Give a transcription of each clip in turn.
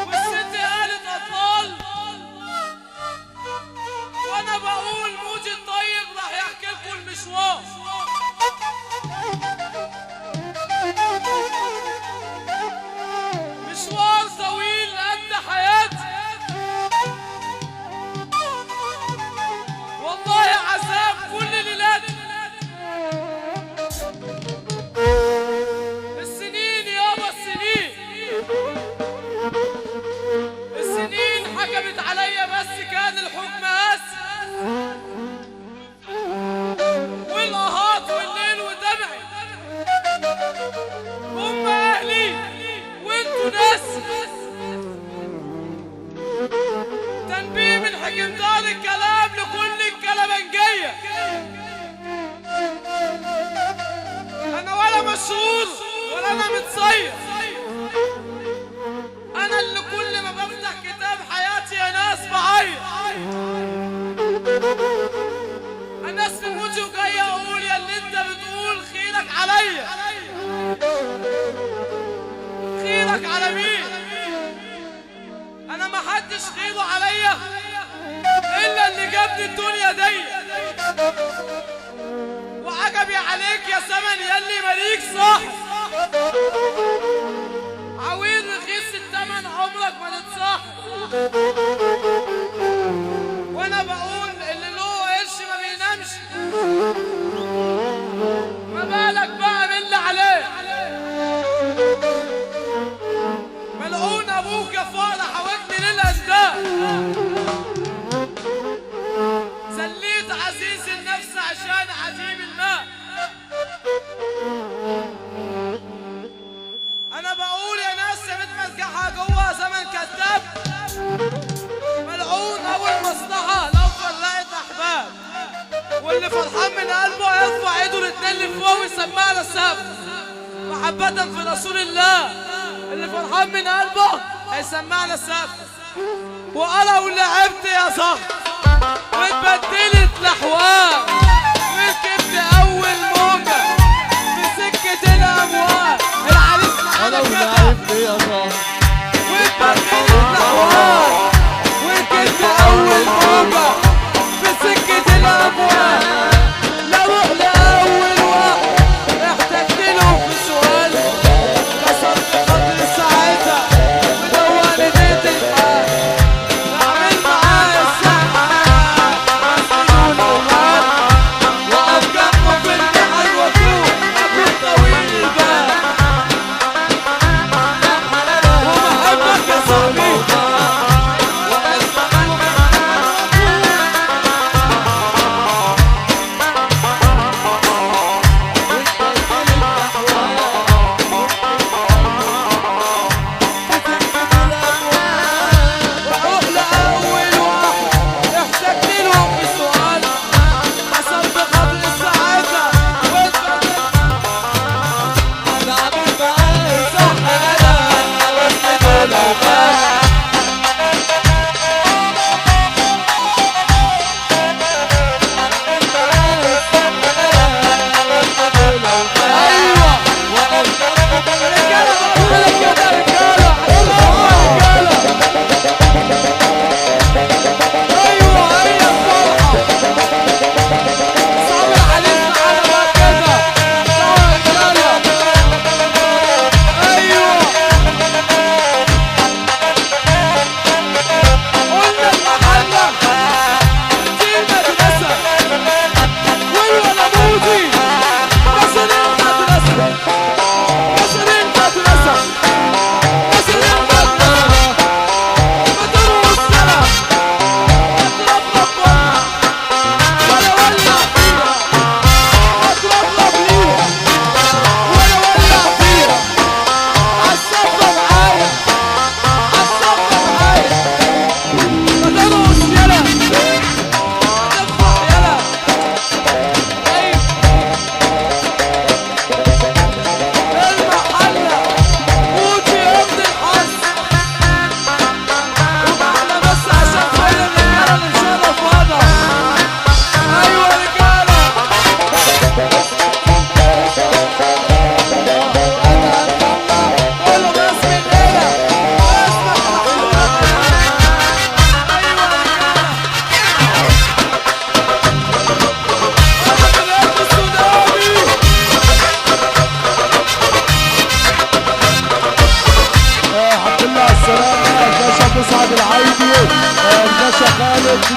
والست قالت اطفال، وانا بقول موجي الطيب راح يحكي لكم المشوار. مشوار طويل قد حياتي، والله عذاب كل ليلاتي. السنين يابا السنين، السنين حكمت عليا، بس كان الحكم قاسي، والقهات والليل ودمعي. هم اهلي وانتوا ناس. تنبيه من حكمدار الكلام لكل الكلامنجية، انا ولا مشهور ولا انا متصير، انا اللي كل ما بفتح كتاب حياتي يا ناس بعيط. انا اسمي موجي وجاي اقول يا اللي انت بتقول خيرك عليا. خيرك على مين؟ انا ما حدش خيره عليا الا اللي جابني الدنيا دي. وعجبي عليك يا زمن ياللي ماليك صح، عويل رخيص التمن عمرك ما تتصح. وانا بقول اللي له قرش ما بينامش، ما بالك بقى باللي عليه. ملعون ابوك يا فقر حاوجني للانداء، زليت عزيز النفس عشان عديم الماء. انا بقول يا ناس يا متمسكحه جوه زمن كذاب، ملعون اول مصلحه لو فرقت احباب. واللي فرحان من قلبه هيرفع ايده الاتنين لفوق ويسمعنا السقف محبة في رسول الله. اللي فرحان من قلبه هيسمعنا السقف. وانا ولعبت يا صاحبي واتبدلت الاحوال، وركبت اول موجه في سكه الاموال. العريس انا ولعبت يا صاحبي واتبدلت الاحوال، وركبت اول موجه في سكه الاموال. لروح لاول واحد احتجت له في سؤال، كسرت خاطر ساعتها ودواني بيت الحال. اعمل معاه السحاب بس بدون اوهام،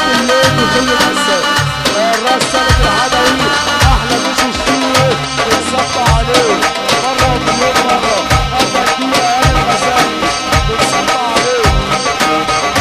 عزيز الليل وكل النساء الراس سنة العدوي احلى مش الشيء بنصب عليه مرة ومليون مرة ابا كبيرة انا المسائي بنصب عليه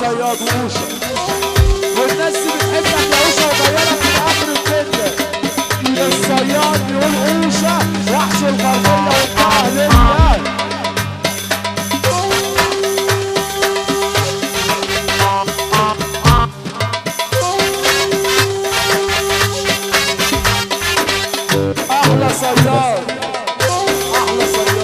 الصياد ووشة، والناس اللي بتحبك يا وشة وجايلك من اخر الدنيا. الصياد بيقول وشة وحش الغربية والأهلية. احلى صياد، احلى صياد.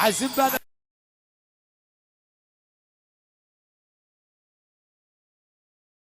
عايزين بقى